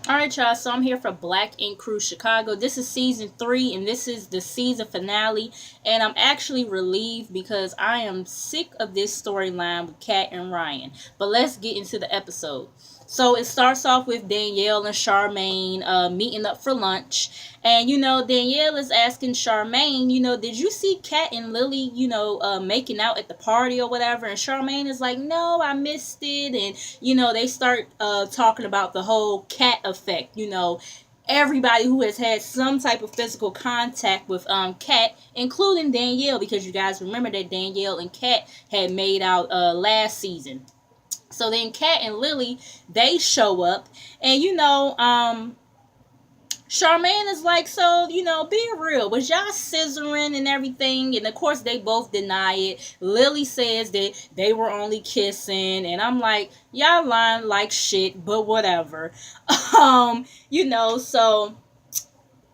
All right, y'all. So I'm here for Black Ink Crew Chicago. This is season 3, and this is the season finale. And I'm actually relieved because I am sick of this storyline with Kat and Ryan. But let's get into the episode. So it starts off with Danielle and Charmaine meeting up for lunch. And, Danielle is asking Charmaine, did you see Kat and Lily, making out at the party or whatever? And Charmaine is like, no, I missed it. And, they start talking about the whole Kat effect, everybody who has had some type of physical contact with Kat, including Danielle, because you guys remember that Danielle and Kat had made out last season. So then Kat and Lily, they show up, and Charmaine is like, so, be real. Was y'all scissoring and everything? And of course, they both deny it. Lily says that they were only kissing. And I'm like, y'all lying like shit, but whatever. So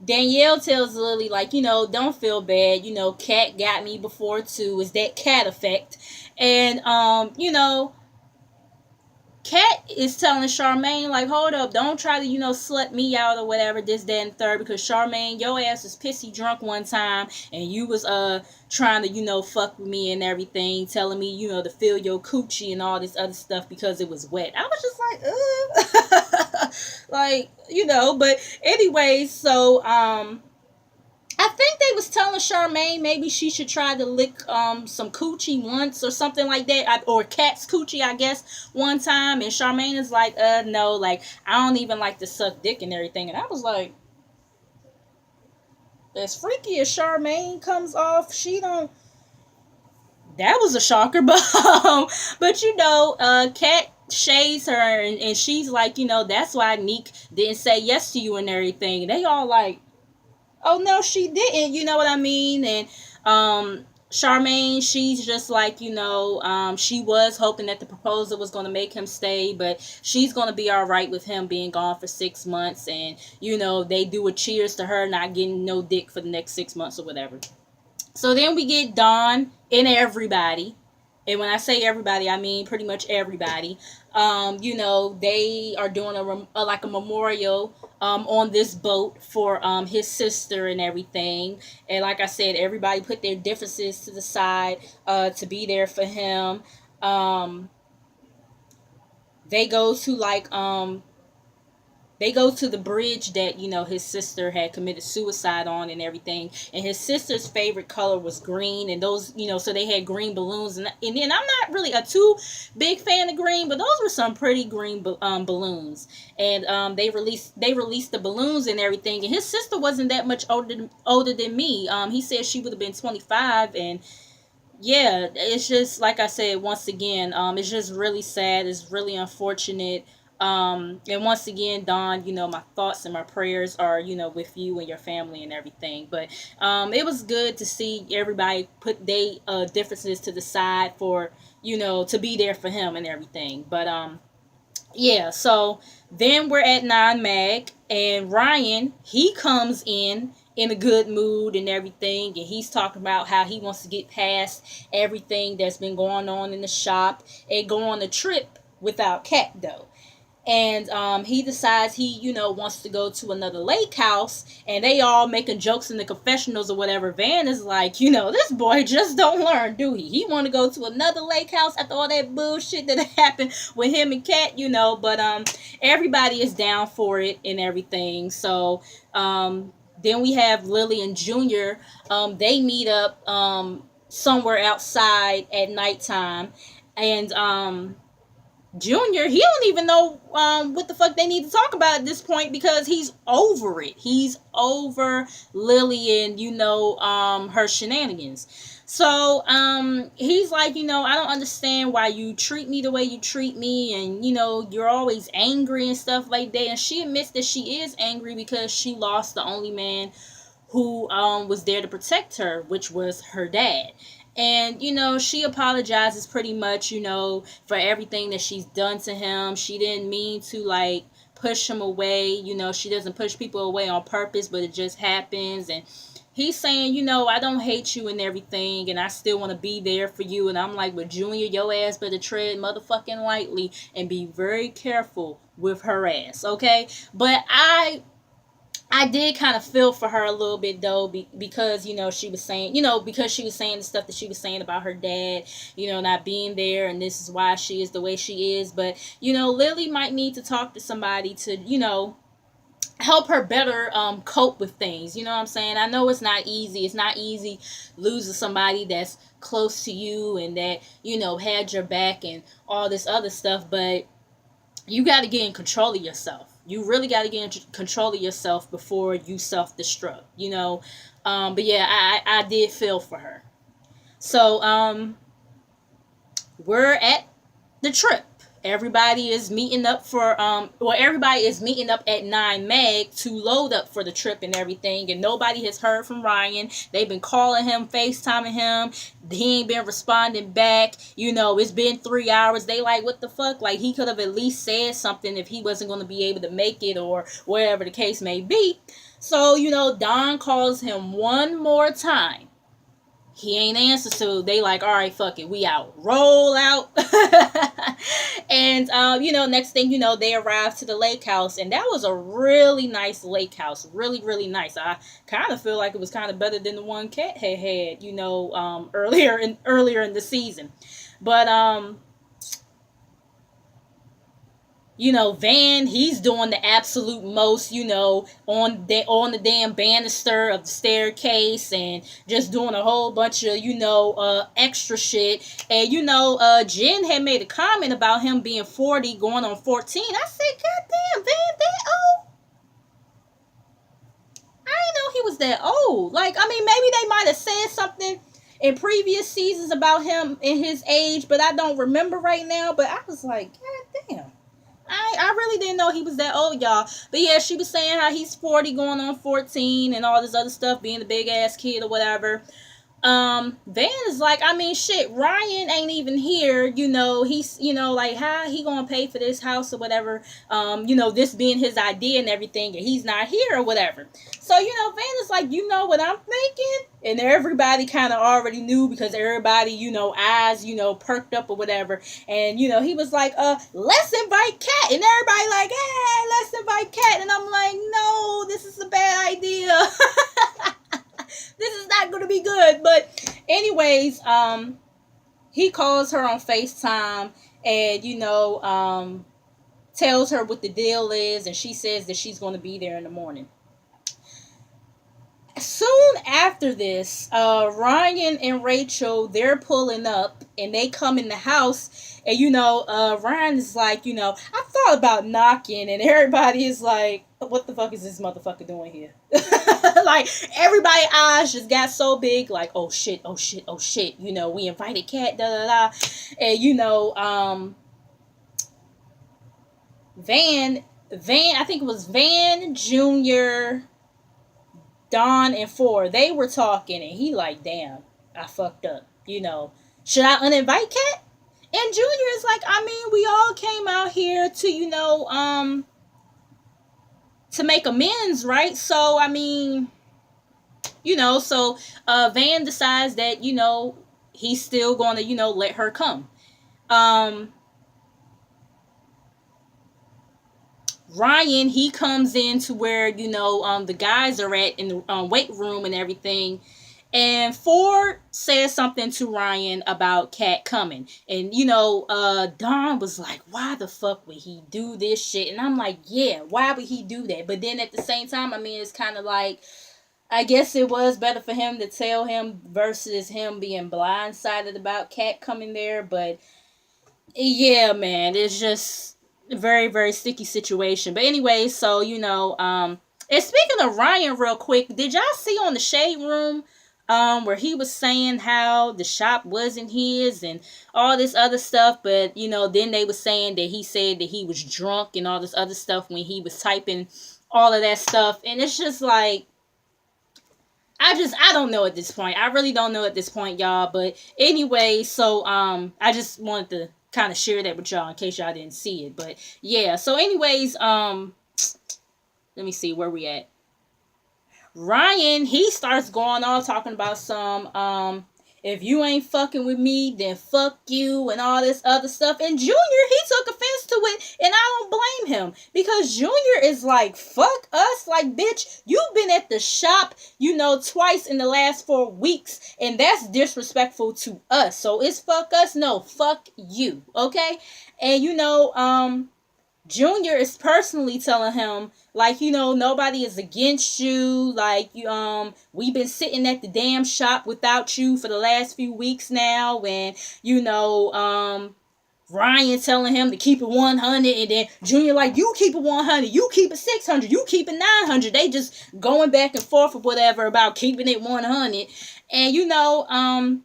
Danielle tells Lily, like, don't feel bad. Kat got me before too. It's that Kat effect. And, Kat is telling Charmaine, like, hold up, don't try to, slut me out or whatever, this, that, and third, because Charmaine, your ass was pissy drunk one time, and you was, trying to, fuck with me and everything, telling me, to fill your coochie and all this other stuff because it was wet. I was just like, ugh. Like, but anyways, so, I think they was telling Charmaine maybe she should try to lick some coochie once or something like that, or Kat's coochie, I guess, one time. And Charmaine is like, no, like I don't even like to suck dick and everything. And I was like, as freaky as Charmaine comes off, she don't. That was a shocker, but Kat shades her, and she's like, that's why Neek didn't say yes to you and everything. And they all like, oh no, she didn't, you know what I mean? And Charmaine, she's just like, she was hoping that the proposal was going to make him stay, but she's going to be all right with him being gone for 6 months. And they do a cheers to her not getting no dick for the next 6 months or whatever. So then we get Dawn and everybody. And when I say everybody, I mean pretty much everybody. They are doing like a memorial on this boat for his sister and everything. And like I said, everybody put their differences to the side to be there for him. Um, they go to like they go to the bridge that his sister had committed suicide on and everything, and his sister's favorite color was green, and those so they had green balloons, and then I'm not really a too big fan of green, but those were some pretty green balloons. And they released the balloons and everything, and his sister wasn't that much older than me. He said she would have been 25. And yeah, it's just like I said, once again, it's just really sad. It's really unfortunate. And once again, Dawn, my thoughts and my prayers are, with you and your family and everything. But it was good to see everybody put their differences to the side for, to be there for him and everything. But yeah, so then we're at Nine Mag, and Ryan, he comes in a good mood and everything, and he's talking about how he wants to get past everything that's been going on in the shop and go on a trip without Kat though. And he decides he wants to go to another lake house, and they all making jokes in the confessionals or whatever. Van is like, this boy just don't learn, do he want to go to another lake house after all that bullshit that happened with him and Kat, but everybody is down for it and everything. So then we have Lily and Junior. They meet up somewhere outside at nighttime, and Junior, he don't even know what the fuck they need to talk about at this point, because he's over it. He's over Lily and her shenanigans. So he's like, I don't understand why you treat me the way you treat me, and you're always angry and stuff like that. And she admits that she is angry because she lost the only man who was there to protect her, which was her dad. And she apologizes pretty much, for everything that she's done to him. She didn't mean to like push him away. She doesn't push people away on purpose, but it just happens. And he's saying, you know, I don't hate you and everything, and I still want to be there for you. And I'm like, but Junior, your ass better tread motherfucking lightly and be very careful with her ass, okay? But I did kind of feel for her a little bit though, because you know she was saying, you know, because she was saying the stuff that she was saying about her dad, you know, not being there, and this is why she is the way she is. But you know, Lily might need to talk to somebody to, you know, help her better cope with things. You know what I'm saying? I know it's not easy. It's not easy losing somebody that's close to you and that, you know, had your back and all this other stuff, but you got to get in control of yourself. You really got to get in control of yourself before you self-destruct, you know. But yeah, I did feel for her. So we're at the trip. Everybody is meeting up for everybody is meeting up at 9 Mag to load up for the trip and everything, and nobody has heard from Ryan. They've been calling him, FaceTiming him. He ain't been responding back. You know, it's been 3 hours. They like, what the fuck? Like, he could have at least said something if he wasn't going to be able to make it or whatever the case may be. So, you know, Don calls him one more time. He ain't answer, so they like, all right, fuck it, we out. Roll out. And you know, next thing you know, they arrived to the lake house, and that was a really nice lake house. Really, really nice. I kind of feel like it was kind of better than the one Cat had, you know, earlier in the season. But you know, Van, he's doing the absolute most, you know, on the damn banister of the staircase, and just doing a whole bunch of, you know, extra shit. And you know, Jen had made a comment about him being 40 going on 14. I said, God damn, Van, that old? I didn't know he was that old. Like, I mean, maybe they might have said something in previous seasons about him in his age, but I don't remember right now. But I was like, God damn. I really didn't know he was that old, y'all. But yeah, she was saying how he's 40 going on 14 and all this other stuff, being a big ass kid or whatever. Van is like, I mean, shit, Ryan ain't even here, you know, he's, you know, like, how he gonna pay for this house or whatever, you know, this being his idea and everything, and he's not here or whatever. So, you know, Van is like, you know what I'm thinking? And everybody kind of already knew, because everybody, you know, eyes, you know, perked up or whatever. And, you know, he was like, let's invite Cat. And everybody like, hey, let's invite Cat. And I'm like, no, this is a bad idea. This is not going to be good. But anyways, he calls her on FaceTime and, you know, tells her what the deal is. And she says that she's going to be there in the morning. Soon after this, Ryan and Rachel, they're pulling up and they come in the house, and you know, Ryan is like, you know, I thought about knocking, and everybody is like, what the fuck is this motherfucker doing here? Like, everybody's eyes just got so big, like, oh shit, oh shit, oh shit, you know, we invited Cat, da da da. And you know, Van, I think it was Van, Junior, Don, and Four, they were talking, and he like, damn, I fucked up. You know, should I uninvite Cat? And Junior is like, I mean, we all came out here to, you know, to make amends, right? So, I mean, you know, so Van decides that, you know, he's still going to, you know, let her come. Ryan, he comes in to where, you know, the guys are at in the weight room and everything. And Ford says something to Ryan about Cat coming. And, you know, Don was like, why the fuck would he do this shit? And I'm like, yeah, why would he do that? But then at the same time, I mean, it's kind of like, I guess it was better for him to tell him versus him being blindsided about Cat coming there. But, yeah, man, it's just a very, very sticky situation. But anyway, so, you know, and speaking of Ryan real quick, did y'all see on the Shade Room where he was saying how the shop wasn't his and all this other stuff, but, you know, then they were saying that he said that he was drunk and all this other stuff when he was typing all of that stuff. And it's just like, I don't know at this point. I really don't know at this point, y'all. But anyway, so I just wanted to kind of share that with y'all in case y'all didn't see it. But yeah, so anyways, let me see where we at. Ryan, he starts going on talking about some if you ain't fucking with me, then fuck you and all this other stuff. And Junior, he took offense to it, and I don't blame him because Junior is like, fuck us. Like, bitch, you've been at the shop, twice in the last 4 weeks, and that's disrespectful to us. So it's fuck us, no, fuck you, okay? And Junior is personally telling him, like, nobody is against you. Like, we've been sitting at the damn shop without you for the last few weeks now. And, Ryan telling him to keep it 100. And then Junior like, you keep it 100. You keep it 600. You keep it 900. They just going back and forth or whatever about keeping it 100. And,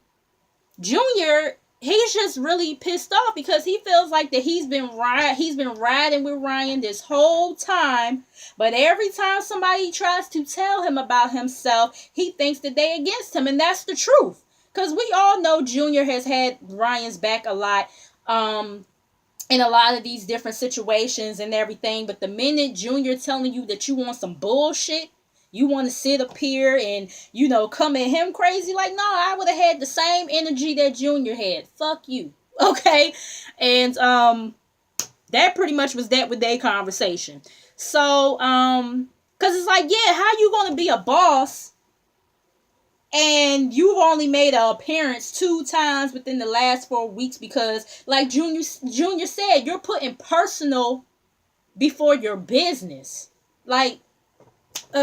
Junior, he's just really pissed off because he feels like that he's been riding with Ryan this whole time, but every time somebody tries to tell him about himself, he thinks that they against him, and that's the truth. Because we all know Junior has had Ryan's back a lot, in a lot of these different situations and everything, but the minute Junior telling you that you want some bullshit, you want to sit up here and, come at him crazy? Like, no, I would have had the same energy that Junior had. Fuck you. Okay? And that pretty much was that with their conversation. So, because it's like, yeah, how you going to be a boss and you've only made an appearance 2 times within the last 4 weeks because, like Junior said, you're putting personal before your business. Like,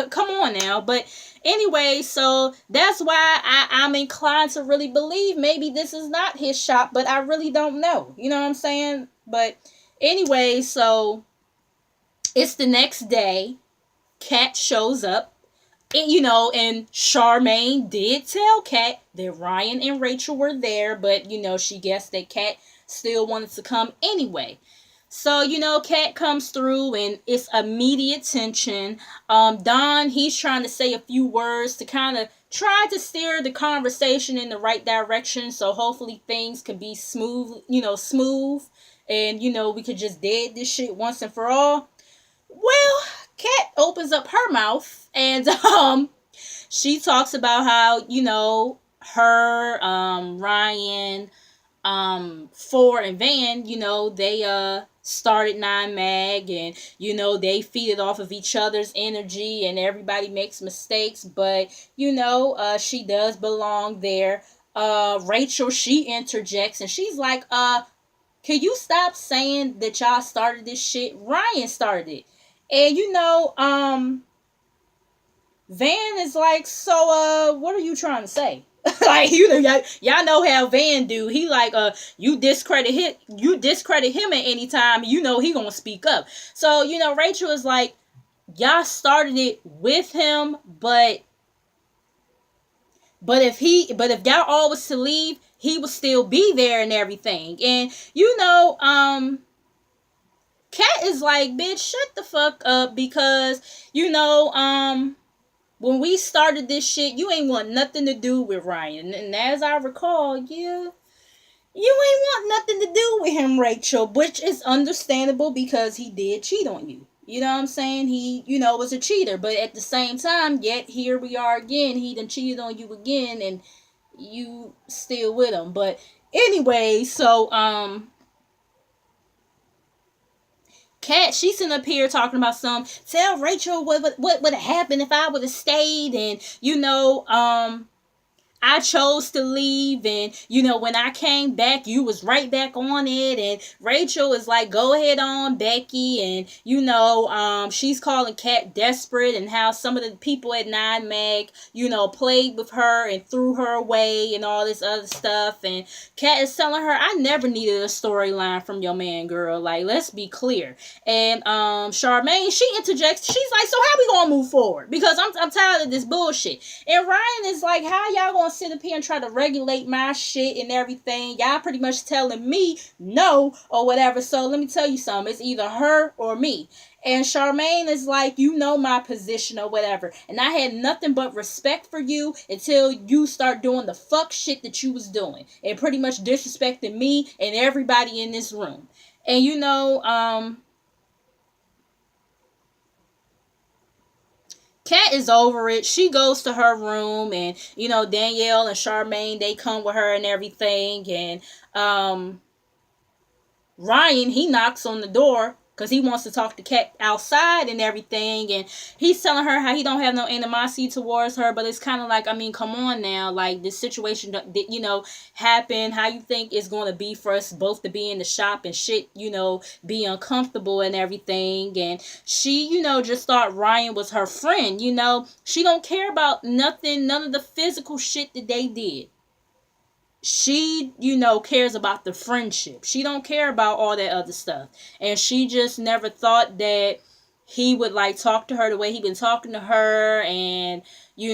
come on now. But anyway, so that's why I'm inclined to really believe maybe this is not his shop, but I really don't know. You know what I'm saying? But anyway, so it's the next day. Kat shows up. And Charmaine did tell Kat that Ryan and Rachel were there, but, she guessed that Kat still wanted to come anyway. So, Kat comes through and it's immediate tension. Don, he's trying to say a few words to kind of try to steer the conversation in the right direction. So hopefully things can be smooth. And, we could just dead this shit once and for all. Well, Kat opens up her mouth and, she talks about how, her, Ryan, Ford and Van, they started 9mag and they feed it off of each other's energy and everybody makes mistakes, but she does belong there. Rachel, she interjects and she's like, can you stop saying that y'all started this shit? Ryan started it. And Van is like, so what are you trying to say? Like, y'all know how Van do. He like, you discredit him at any time, he gonna speak up. So, Rachel is like, y'all started it with him, but if y'all all was to leave, he would still be there and everything. And Kat is like, bitch, shut the fuck up, because when we started this shit, you ain't want nothing to do with Ryan. And as I recall, you ain't want nothing to do with him, Rachel, which is understandable because he did cheat on you. You know what I'm saying? He, was a cheater. But at the same time, yet here we are again. He done cheated on you again and you still with him. But anyway, so, Kat, she's sitting up here talking about tell Rachel what would have happened if I would have stayed, and I chose to leave, and when I came back, you was right back on it. And Rachel is like, go ahead on, Becky. And she's calling Kat desperate, and how some of the people at 9mag played with her and threw her away and all this other stuff. And Kat is telling her, I never needed a storyline from your man, girl. Like, let's be clear. And Charmaine, she interjects. She's like, so how we gonna move forward? Because I'm tired of this bullshit. And Ryan is like, how y'all gonna sit up here and try to regulate my shit and everything? Y'all pretty much telling me no or whatever. So let me tell you something. It's either her or me. And Charmaine is like, my position or whatever. And I had nothing but respect for you until you start doing the fuck shit that you was doing. And pretty much disrespecting me and everybody in this room. And Kat is over it. She goes to her room, and Danielle and Charmaine, they come with her and everything, and Ryan, he knocks on the door because he wants to talk to Kat outside and everything, and he's telling her how he don't have no animosity towards her, but it's kind of like, I mean, come on now, like, this situation that happened, how you think it's going to be for us both to be in the shop and shit, be uncomfortable and everything, and she, just thought Ryan was her friend, she don't care about nothing, none of the physical shit that they did. She, cares about the friendship. She don't care about all that other stuff. And she just never thought that he would like talk to her the way he been talking to her, and he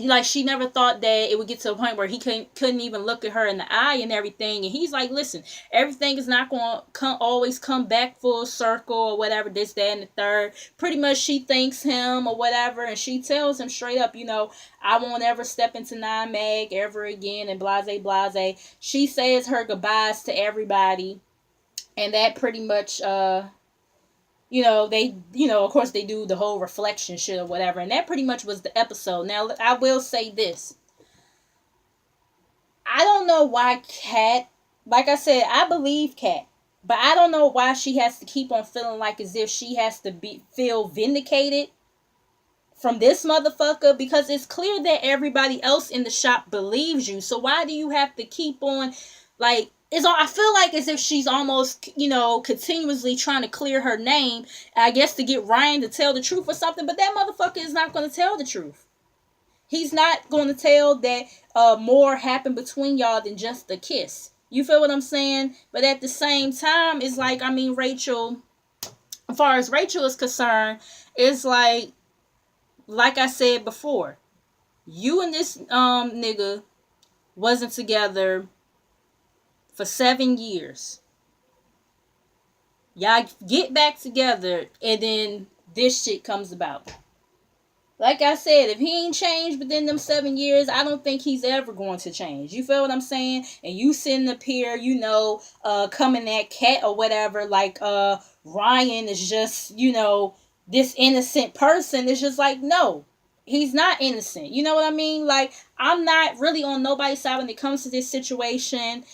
like, she never thought that it would get to a point where he couldn't even look at her in the eye and everything. And he's like, listen, everything is not going to always come back full circle or whatever, this, that, and the third. Pretty much she thanks him or whatever, and she tells him straight up, I won't ever step into Nine Mag ever again, and blase blase. She says her goodbyes to everybody, and that pretty much they, of course they do the whole reflection shit or whatever. And that pretty much was the episode. Now, I will say this. I don't know why Kat, like I said, I believe Kat, but I don't know why she has to keep on feeling like as if she has to feel vindicated from this motherfucker, because it's clear that everybody else in the shop believes you. So why do you have to keep on, like, I feel like as if she's almost, continuously trying to clear her name, I guess to get Ryan to tell the truth or something, but that motherfucker is not going to tell the truth. He's not going to tell that more happened between y'all than just a kiss. You feel what I'm saying? But at the same time, it's like, I mean, Rachel, as far as Rachel is concerned, it's like I said before, you and this nigga wasn't together for 7 years. Y'all get back together, and then this shit comes about. Like I said, if he ain't changed within them 7 years, I don't think he's ever going to change. You feel what I'm saying? And you sitting up here, coming at Kat or whatever, like Ryan is just, this innocent person. It's just like, no, he's not innocent. You know what I mean? Like, I'm not really on nobody's side when it comes to this situation.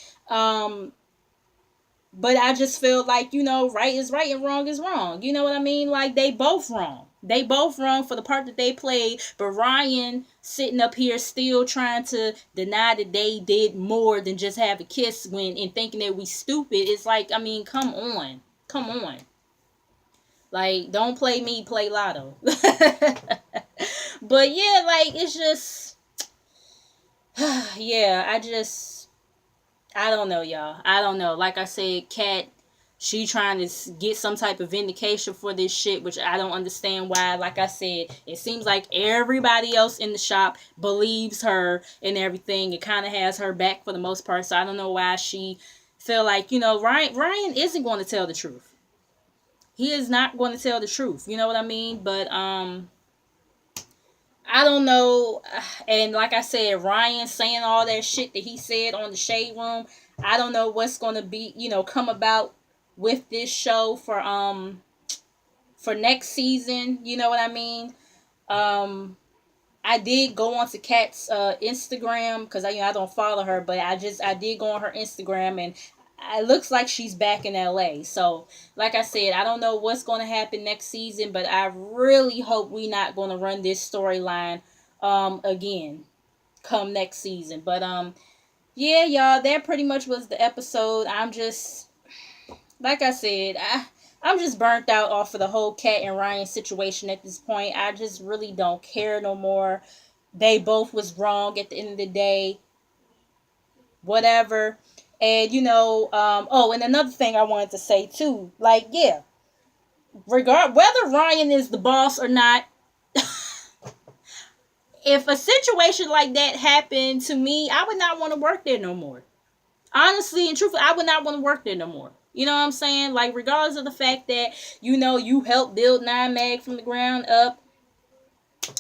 But I just feel like, right is right and wrong is wrong. You know what I mean? Like, they both wrong. They both wrong for the part that they played. But Ryan sitting up here still trying to deny that they did more than just have a kiss and thinking that we stupid. It's like, I mean, come on. Come on. Like, don't play me, play Lotto. But yeah, like, it's just, yeah, I don't know, y'all. I don't know. Like I said, Kat, she trying to get some type of vindication for this shit, which I don't understand why. Like I said, it seems like everybody else in the shop believes her and everything. It kind of has her back for the most part. So I don't know why she feel like, Ryan isn't going to tell the truth. He is not going to tell the truth. You know what I mean? But, I don't know. And like I said, Ryan saying all that shit that he said on the Shade Room, I don't know what's going to be, come about with this show for next season. You know what I mean? I did go onto Kat's Instagram because I don't follow her, but I did go on her Instagram, and it looks like she's back in LA. So, like I said, I don't know what's going to happen next season, but I really hope we not going to run this storyline again come next season. But yeah, y'all, that pretty much was the episode. I'm just, like I said, I'm just burnt out off of the whole Kat and Ryan situation at this point. I just really don't care no more. They both was wrong at the end of the day. Whatever. And, and another thing I wanted to say, too. Like, yeah. Whether Ryan is the boss or not, if a situation like that happened to me, I would not want to work there no more. Honestly and truthfully, I would not want to work there no more. You know what I'm saying? Like, regardless of the fact that, you helped build Nine Mag from the ground up.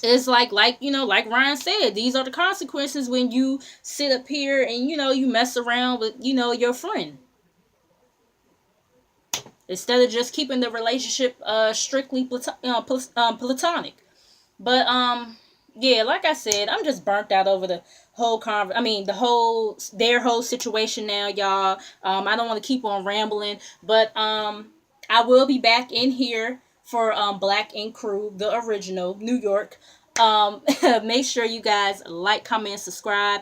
It's like Ryan said, these are the consequences when you sit up here and, you mess around with, your friend. instead of just keeping the relationship strictly platonic. But yeah, like I said, I'm just burnt out over the whole their whole situation now, y'all. I don't want to keep on rambling, but I will be back in here for Black Ink Crew, the original New York. Make sure you guys like, comment, subscribe.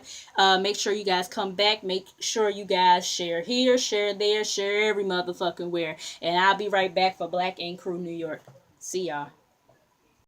Make sure you guys come back. Make sure you guys share here, share there, share every motherfucking where. And I'll be right back for Black Ink Crew New York. See y'all.